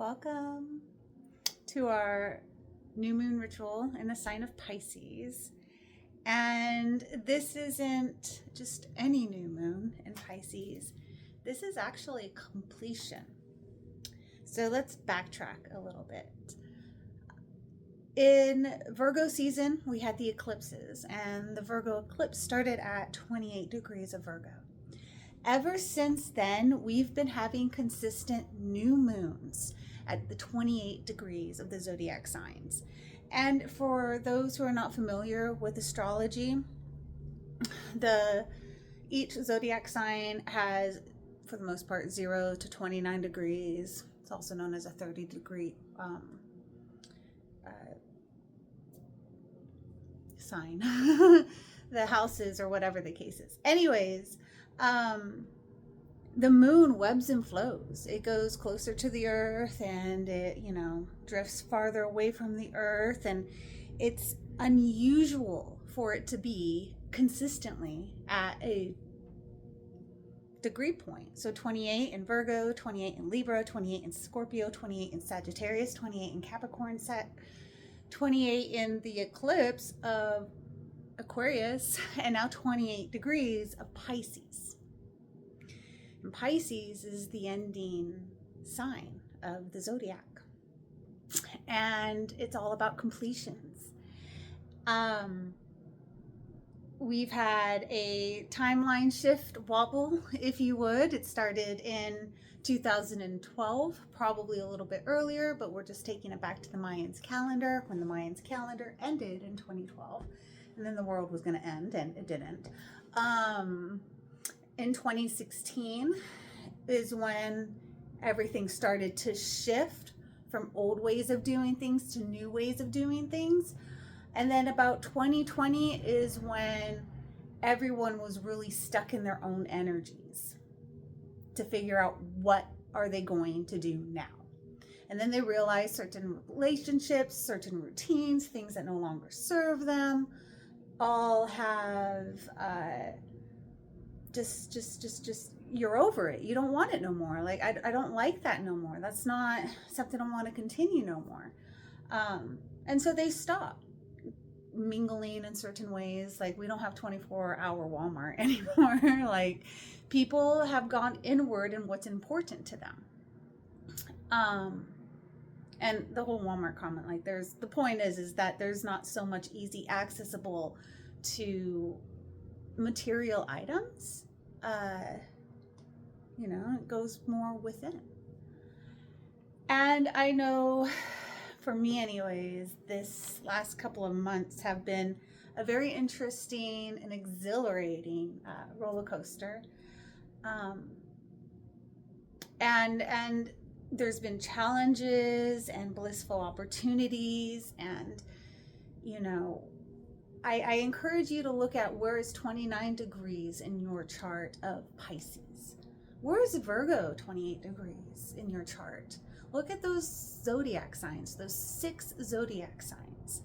Welcome to our new moon ritual in the sign of Pisces. And this isn't just any new moon in Pisces. This is actually completion. So let's backtrack a little bit. In Virgo season, we had the eclipses, and the Virgo eclipse started at 28 degrees of Virgo. Ever since then, we've been having consistent new moons at the 28 degrees of the zodiac signs. And for those who are not familiar with astrology, each zodiac sign has, for the most part, 0 to 29 degrees. It's also known as a 30-degree sign. The houses, or whatever the case is. Anyways, the moon webs and flows. It goes closer to the earth, and it, drifts farther away from the earth, and it's unusual for it to be consistently at a degree point. So 28 in Virgo, 28 in Libra, 28 in Scorpio, 28 in Sagittarius, 28 in Capricorn, 28 in the eclipse of Aquarius, and now 28 degrees of Pisces. And Pisces is the ending sign of the zodiac, and it's all about completions. We've had a timeline shift wobble, if you would. It started in 2012, probably a little bit earlier, but we're just taking it back to the Mayans calendar, when the Mayans calendar ended in 2012. And then the world was going to end, and it didn't. In 2016 is when everything started to shift from old ways of doing things to new ways of doing things. And then about 2020 is when everyone was really stuck in their own energies to figure out what are they going to do now. And then they realized certain relationships, certain routines, things that no longer serve them, all have just you're over it. You don't want it no more. Like, I don't like that no more. That's not something I want to continue no more. And so they stop mingling in certain ways. Like, we don't have 24-hour Walmart anymore. Like, people have gone inward in what's important to them. And the whole Walmart comment, like, the point is that there's not so much easy accessible to material items. It goes more within. And I know, for me anyways, this last couple of months have been a very interesting and exhilarating roller coaster. And there's been challenges and blissful opportunities, and I encourage you to look at where is 29 degrees in your chart of Pisces. Where is Virgo 28 degrees in your chart? Look at those zodiac signs, those 6 zodiac signs.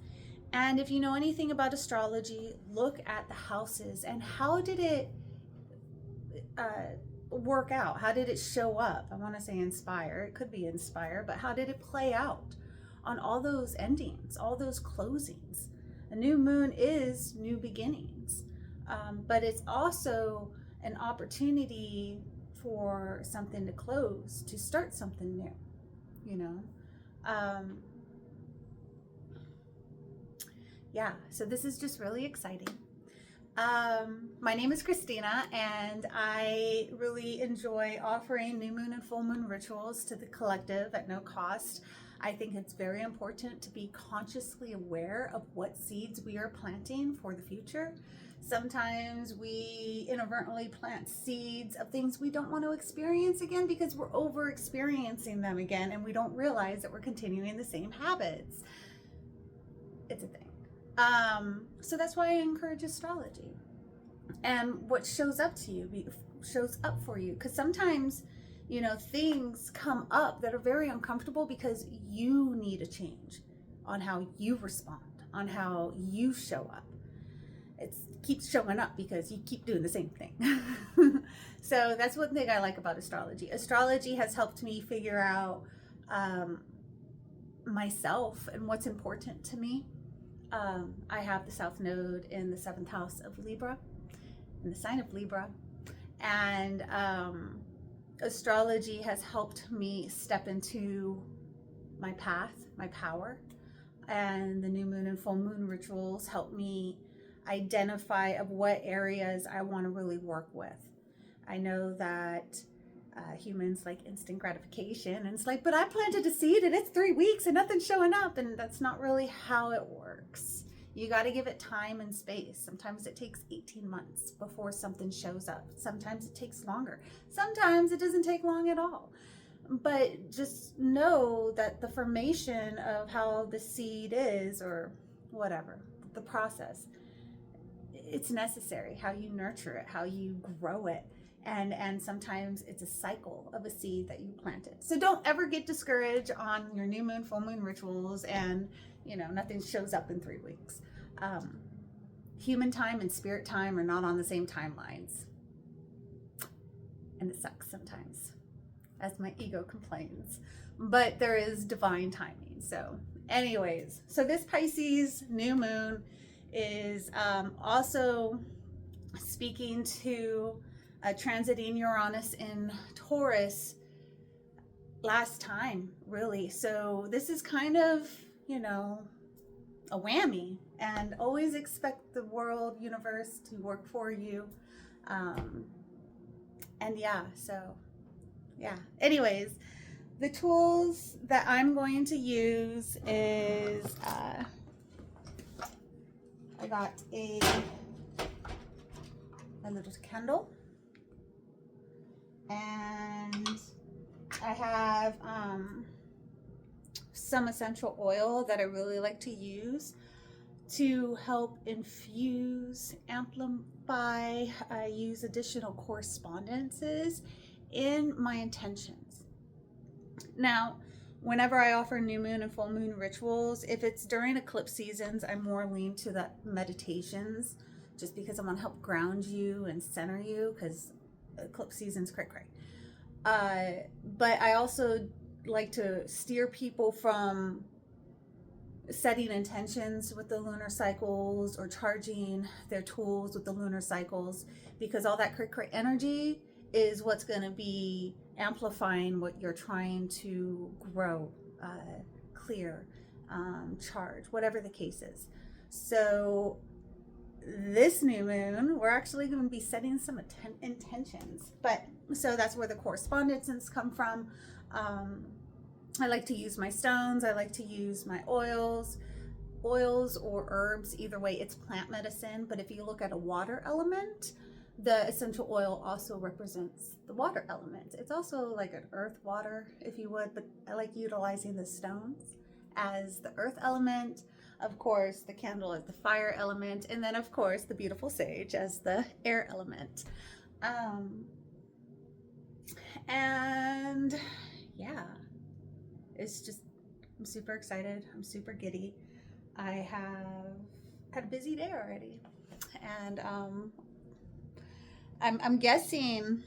And if you know anything about astrology, look at the houses and how did it work out? How did it show up? I want to say inspire. It could be inspire, but how did it play out on all those endings, all those closings? A new moon is new beginnings, but it's also an opportunity for something to close, to start something new, so this is just really exciting. My name is Christina, and I really enjoy offering new moon and full moon rituals to the collective at no cost. I think it's very important to be consciously aware of what seeds we are planting for the future. Sometimes we inadvertently plant seeds of things we don't want to experience again because we're over experiencing them again, and we don't realize that we're continuing the same habits. It's a thing. So that's why I encourage astrology, and what shows up to you shows up for you, because sometimes things come up that are very uncomfortable because you need a change on how you respond, on how you show up. It keeps showing up because you keep doing the same thing. So that's one thing I like about astrology. Astrology has helped me figure out myself and what's important to me. I have the South Node in the 7th house of Libra, in the sign of Libra. And astrology has helped me step into my path, my power. And the new moon and full moon rituals help me identify of what areas I want to really work with. I know that humans like instant gratification, and it's like, but I planted a seed and it's 3 weeks and nothing's showing up, and that's not really how it works. You got to give it time and space. Sometimes it takes 18 months before something shows up. Sometimes it takes longer. Sometimes it doesn't take long at all. But just know that the formation of how the seed is, or whatever, the process, it's necessary. How you nurture it, how you grow it. And sometimes it's a cycle of a seed that you planted. So don't ever get discouraged on your new moon, full moon rituals and, nothing shows up in 3 weeks. Human time and spirit time are not on the same timelines. And it sucks sometimes, as my ego complains. But there is divine timing. So anyways, so this Pisces new moon is also speaking to transiting Uranus in Taurus last time, really. So this is kind of, a whammy, and always expect the world, universe to work for you. And anyways, the tools that I'm going to use is I got a little candle, and I have some essential oil that I really like to use to help infuse, amplify, use additional correspondences in my intentions. Now, whenever I offer new moon and full moon rituals, if it's during eclipse seasons, I'm more lean to the meditations, just because I want to help ground you and center you, because eclipse season's cray. But I also like to steer people from setting intentions with the lunar cycles or charging their tools with the lunar cycles, because all that cray energy is what's going to be amplifying what you're trying to grow, clear, charge, whatever the case is. So this new moon, we're actually going to be setting some intentions. But so that's where the correspondences come from. I like to use my stones. I like to use my oils or herbs. Either way, it's plant medicine. But if you look at a water element, the essential oil also represents the water element. It's also like an earth water, if you would, but I like utilizing the stones as the earth element. Of course, the candle is the fire element, and then of course the beautiful sage as the air element. And yeah, it's just, I'm super excited. I'm super giddy. I have had a busy day already, and I'm guessing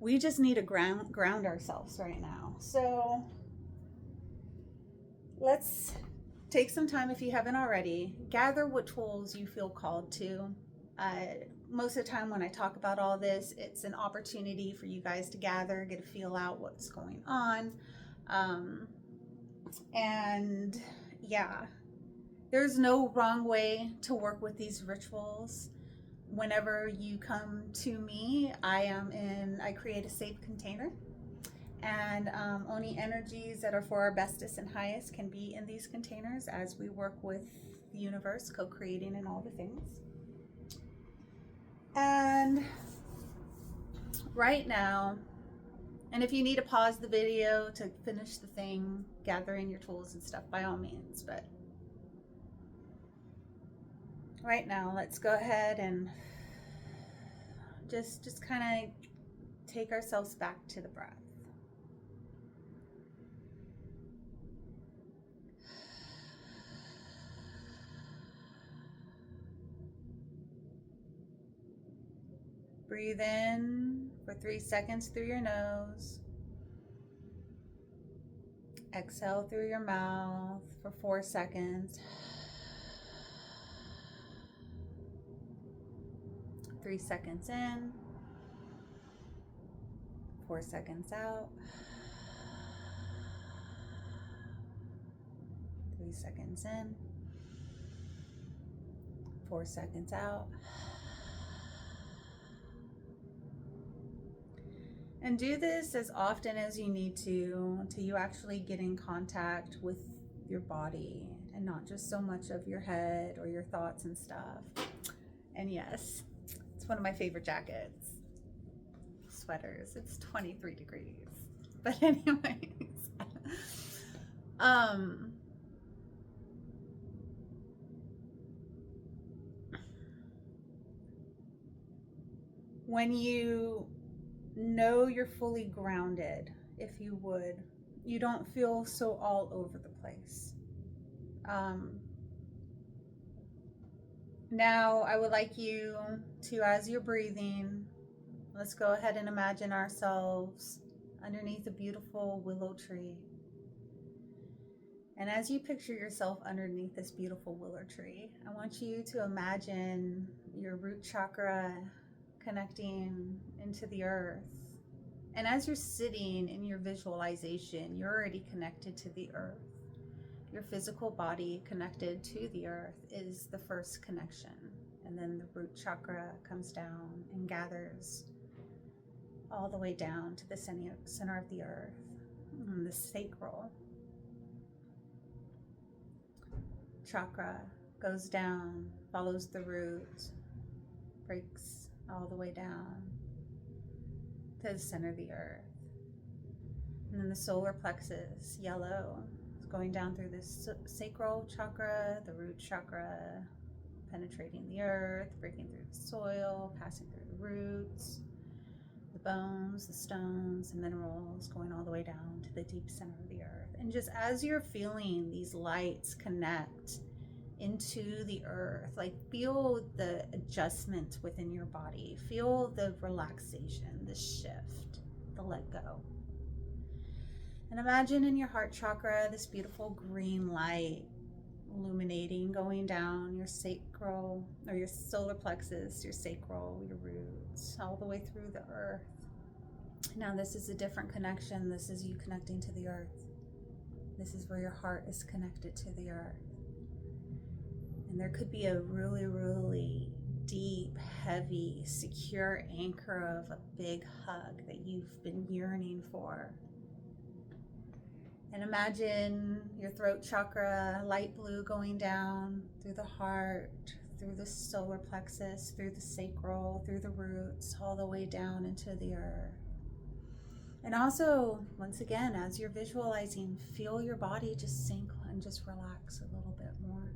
we just need to ground ourselves right now. So let's take some time, if you haven't already, gather what tools you feel called to. Most of the time when I talk about all this, it's an opportunity for you guys to gather, get a feel out what's going on. And yeah, there's no wrong way to work with these rituals. Whenever you come to me, I create a safe container, and only energies that are for our bestest and highest can be in these containers as we work with the universe, co-creating and all the things. And right now, and if you need to pause the video to finish the thing, gathering your tools and stuff, by all means, but right now, let's go ahead and just kind of take ourselves back to the breath. Breathe in for 3 seconds through your nose. Exhale through your mouth for 4 seconds. 3 seconds in. 4 seconds out. 3 seconds in. 4 seconds out. And do this as often as you need to until you actually get in contact with your body and not just so much of your head or your thoughts and stuff. And yes, it's one of my favorite jackets. Sweaters. It's 23 degrees. But anyways, when you know you're fully grounded, if you would, you don't feel so all over the place. Now I would like you to, as you're breathing, let's go ahead and imagine ourselves underneath a beautiful willow tree. And as you picture yourself underneath this beautiful willow tree, I want you to imagine your root chakra connecting into the earth. And as you're sitting in your visualization, you're already connected to the earth. Your physical body connected to the earth is the first connection. And then the root chakra comes down and gathers all the way down to the center of the earth, and the sacral chakra goes down, follows the root, breaks all the way down to the center of the earth. And then the solar plexus, yellow, is going down through this sacral chakra, the root chakra, penetrating the earth, breaking through the soil, passing through the roots, the bones, the stones, the minerals, going all the way down to the deep center of the earth. And just as you're feeling these lights connect into the earth, like feel the adjustment within your body, feel the relaxation, the shift, the let go. And imagine in your heart chakra this beautiful green light illuminating, going down your sacral, or your solar plexus, your sacral, your roots, all the way through the earth. Now this is a different connection. This is you connecting to the earth. This is where your heart is connected to the earth. And there could be a really, really deep, heavy, secure anchor of a big hug that you've been yearning for. And imagine your throat chakra, light blue, going down through the heart, through the solar plexus, through the sacral, through the roots, all the way down into the earth. And also, once again, as you're visualizing, feel your body just sink and just relax a little bit more.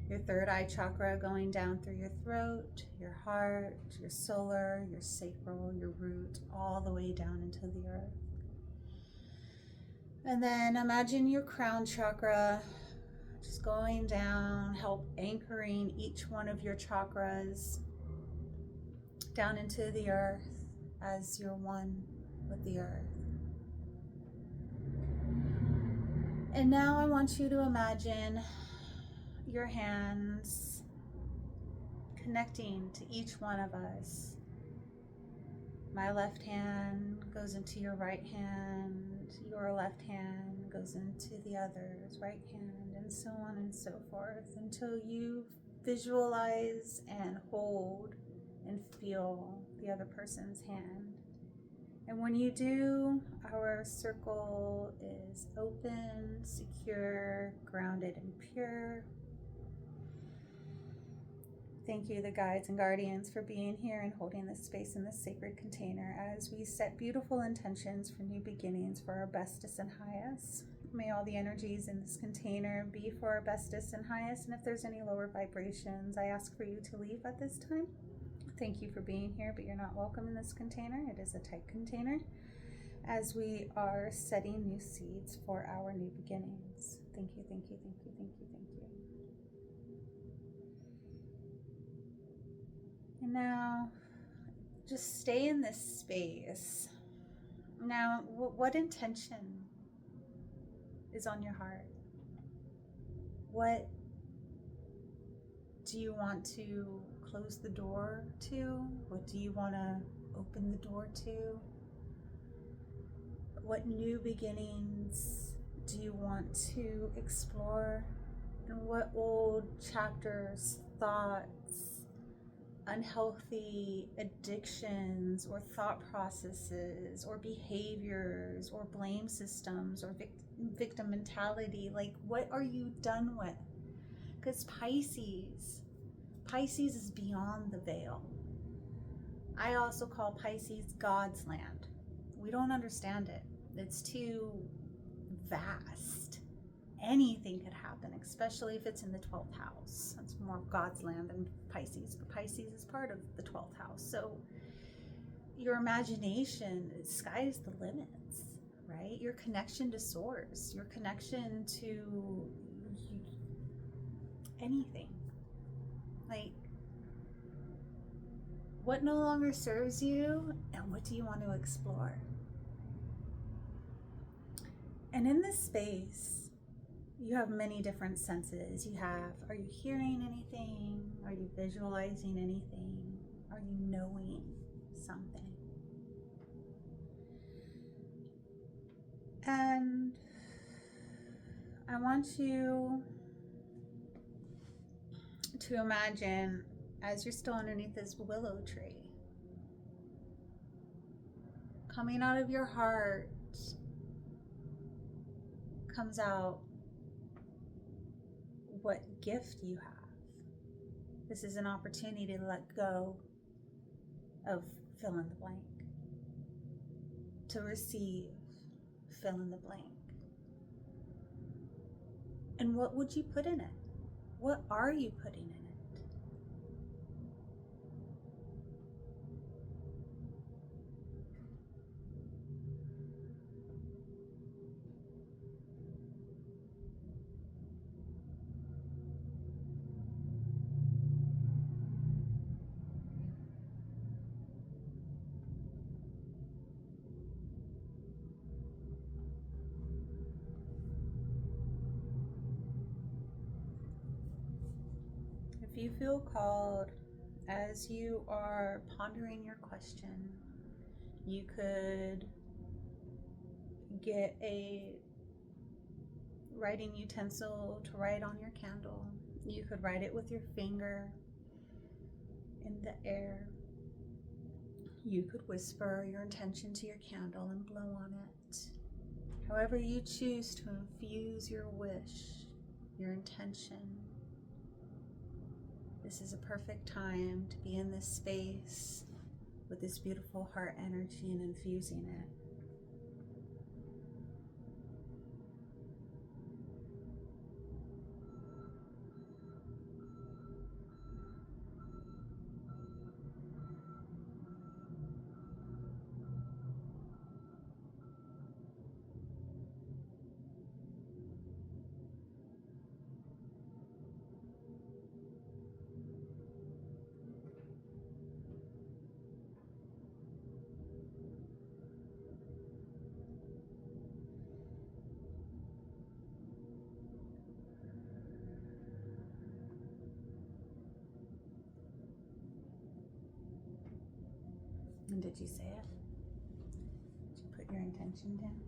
Your third eye chakra going down through your throat, your heart, your solar, your sacral, your root, all the way down into the earth. And then imagine your crown chakra just going down, help anchoring each one of your chakras down into the earth as you're one with the earth. And now I want you to imagine your hands connecting to each one of us. My left hand goes into your right hand, your left hand goes into the other's right hand, and so on and so forth, until you visualize and hold and feel the other person's hand. And when you do, our circle is open, secure, grounded, and pure. Thank you, the guides and guardians, for being here and holding this space in this sacred container as we set beautiful intentions for new beginnings for our bestest and highest. May all the energies in this container be for our bestest and highest, and if there's any lower vibrations, I ask for you to leave at this time. Thank you for being here, but you're not welcome in this container. It is a tight container as we are setting new seeds for our new beginnings. Thank you, thank you, thank you, thank you, thank you. And now, just stay in this space. Now, what intention is on your heart? What do you want to close the door to? What do you want to open the door to? What new beginnings do you want to explore? And what old chapters, thoughts, unhealthy addictions or thought processes or behaviors or blame systems or victim mentality, like what are you done with? Because Pisces is beyond the veil. I also call Pisces God's land. We don't understand it. It's too vast. Anything could happen, especially if it's in the 12th house. That's more God's land than Pisces, but Pisces is part of the 12th house. So your imagination, sky's the limits, right? Your connection to source, your connection to anything. Like, what no longer serves you and what do you want to explore? And in this space, you have many different senses. Are you hearing anything? Are you visualizing anything? Are you knowing something? And I want you to imagine as you're still underneath this willow tree, coming out of your heart comes out what gift you have. This is an opportunity to let go of fill in the blank, to receive fill in the blank. And what would you put in it? What are you putting in it? If you feel called, as you are pondering your question, you could get a writing utensil to write on your candle. You could write it with your finger in the air. You could whisper your intention to your candle and blow on it. However you choose to infuse your wish, your intention. This is a perfect time to be in this space with this beautiful heart energy and infusing it. And did you say it? Did you put your intention down?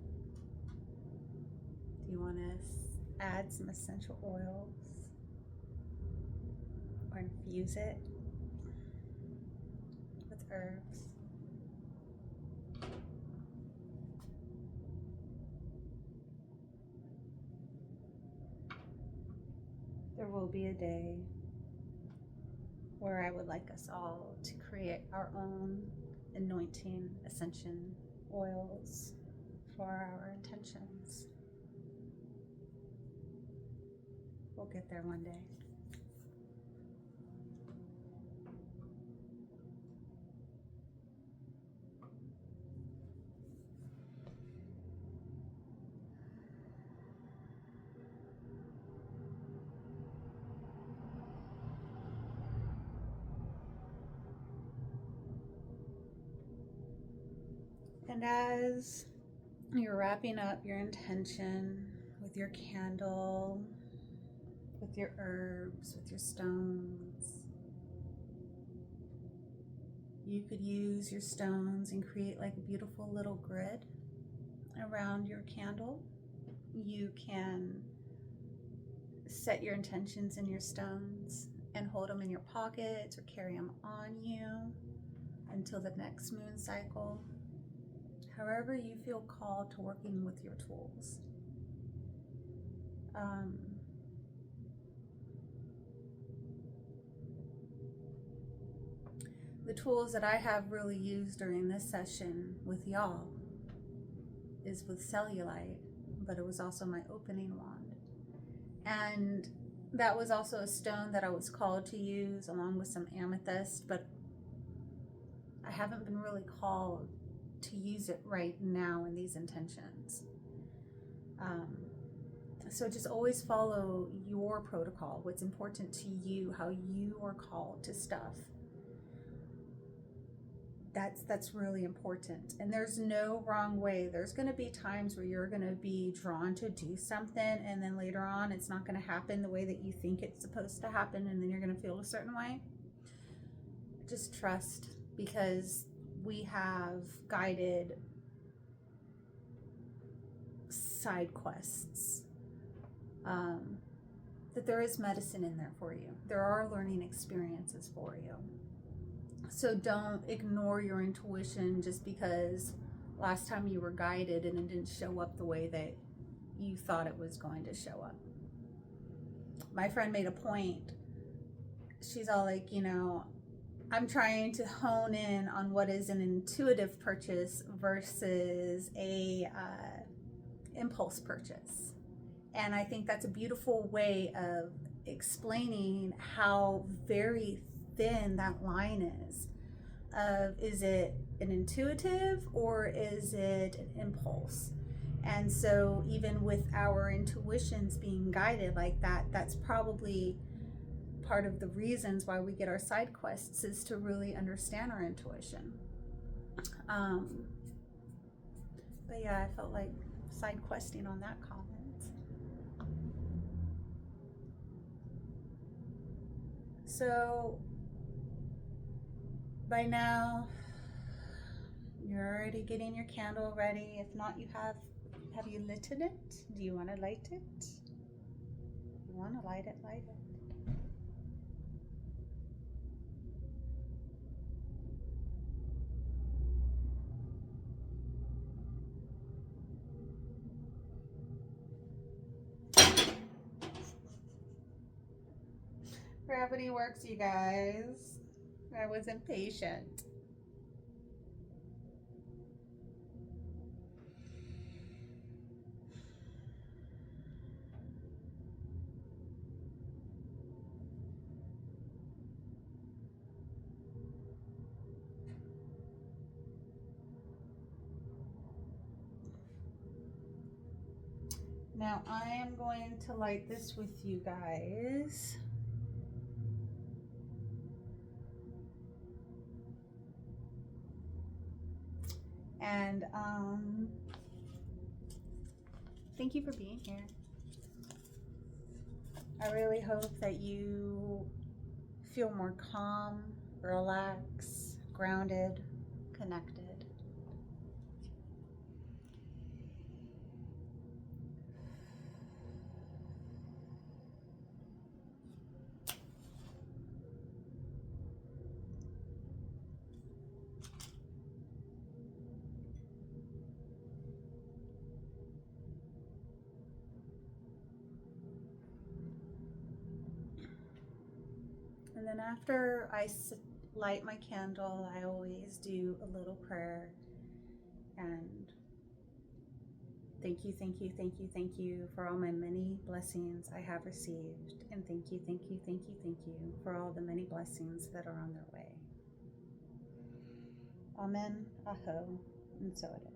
Do you want to add some essential oils or infuse it with herbs? There will be a day where I would like us all to create our own anointing ascension oils for our intentions. We'll get there one day. And as you're wrapping up your intention, with your candle, with your herbs, with your stones. You could use your stones and create like a beautiful little grid around your candle. You can set your intentions in your stones and hold them in your pockets or carry them on you until the next moon cycle. However you feel called to working with your tools. The tools that I have really used during this session with y'all is with cellulite, but it was also my opening wand. And that was also a stone that I was called to use along with some amethyst, but I haven't been really called to use it right now in these intentions. So just always follow your protocol, what's important to you, how you are called to stuff. That's really important. And there's no wrong way. There's going to be times where you're going to be drawn to do something, and then later on it's not going to happen the way that you think it's supposed to happen, and then you're going to feel a certain way. Just trust, because we have guided side quests, that there is medicine in there for you. There are learning experiences for you. So don't ignore your intuition just because last time you were guided and it didn't show up the way that you thought it was going to show up. My friend made a point. She's all like, I'm trying to hone in on what is an intuitive purchase versus a impulse purchase. And I think that's a beautiful way of explaining how very thin that line is. Is it an intuitive or is it an impulse? And so even with our intuitions being guided like that, that's probably part of the reasons why we get our side quests, is to really understand our intuition. But yeah, I felt like side questing on that comment. So by now you're already getting your candle ready. If not, have you lit it? Do you want to light it? If you want to light it, light it. Gravity works, you guys. I was impatient. Now I am going to light this with you guys. And thank you for being here. I really hope that you feel more calm, relaxed, grounded, connected. And then after I light my candle, I always do a little prayer and thank you, thank you, thank you, thank you for all my many blessings I have received. And thank you, thank you, thank you, thank you for all the many blessings that are on their way. Amen, aho, and so it is.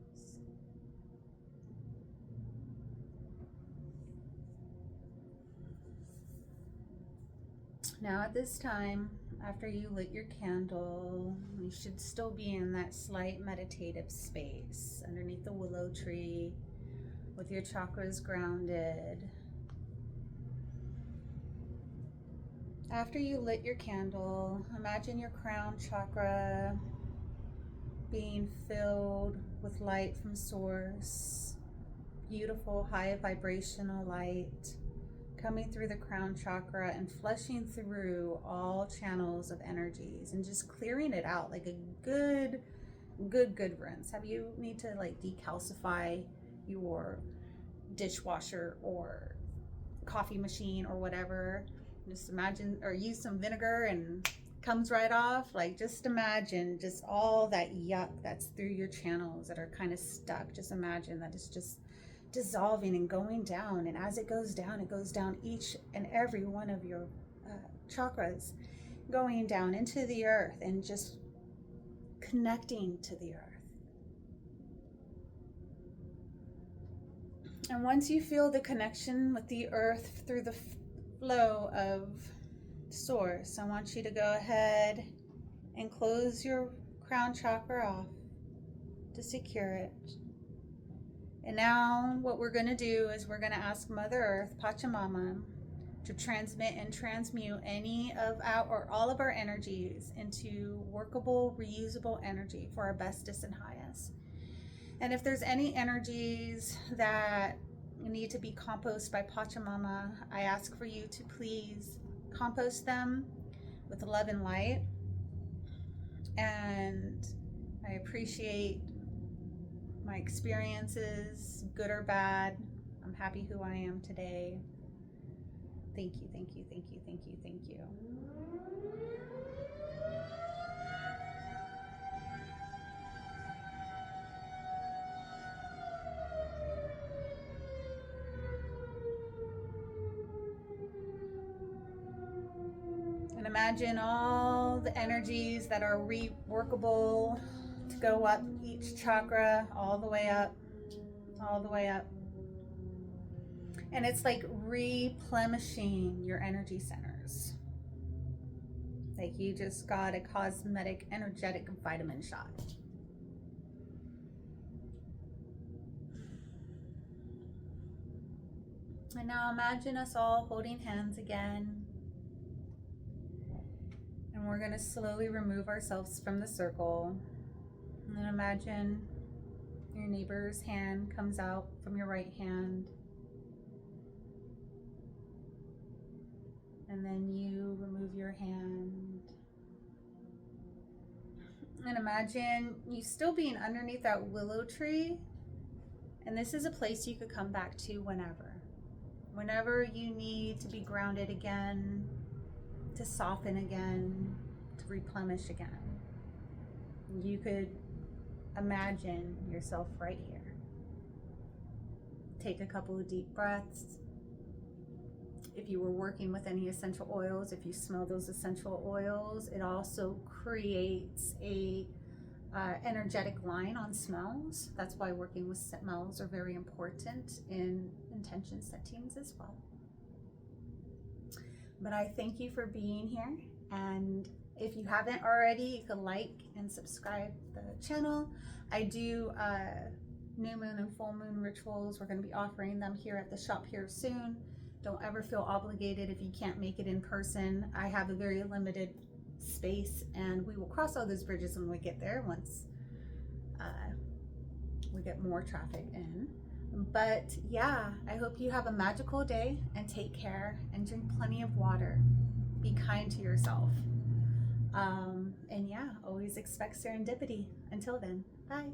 Now at this time, after you lit your candle, you should still be in that slight meditative space underneath the willow tree, with your chakras grounded. After you lit your candle, imagine your crown chakra being filled with light from source, beautiful high vibrational light coming through the crown chakra and flushing through all channels of energies and just clearing it out like a good rinse. Have you need to like decalcify your dishwasher or coffee machine or whatever? Just imagine, or use some vinegar and comes right off. Like, just imagine just all that yuck that's through your channels that are kind of stuck. Just imagine that it's just dissolving and going down, and as it goes down each and every one of your chakras, going down into the earth and just connecting to the earth. And once you feel the connection with the earth through the flow of source, I want you to go ahead and close your crown chakra off to secure it. And now what we're going to do is we're going to ask Mother Earth, Pachamama, to transmit and transmute any of our or all of our energies into workable, reusable energy for our bestest and highest. And if there's any energies that need to be composted by Pachamama, I ask for you to please compost them with love and light. And I appreciate my experiences, good or bad. I'm happy who I am today. Thank you, thank you, thank you, thank you, thank you. And imagine all the energies that are reworkable to go up each chakra, all the way up, all the way up. And it's like replenishing your energy centers. Like you just got a cosmetic, energetic vitamin shot. And now imagine us all holding hands again. And we're going to slowly remove ourselves from the circle. And then imagine your neighbor's hand comes out from your right hand. And then you remove your hand. And imagine you still being underneath that willow tree. And this is a place you could come back to whenever. Whenever you need to be grounded again, to soften again, to replenish again. You could imagine yourself right here. Take a couple of deep breaths. If you were working with any essential oils, if you smell those essential oils, it also creates a energetic line on smells. That's why working with smells are very important in intention settings as well. But I thank you for being here, and if you haven't already, you can like and subscribe to the channel. I do new moon and full moon rituals. We're going to be offering them here at the shop here soon. Don't ever feel obligated if you can't make it in person. I have a very limited space, and we will cross all those bridges when we get there, once we get more traffic in. But yeah, I hope you have a magical day, and take care and drink plenty of water. Be kind to yourself. And yeah, always expect serendipity. Until then, bye.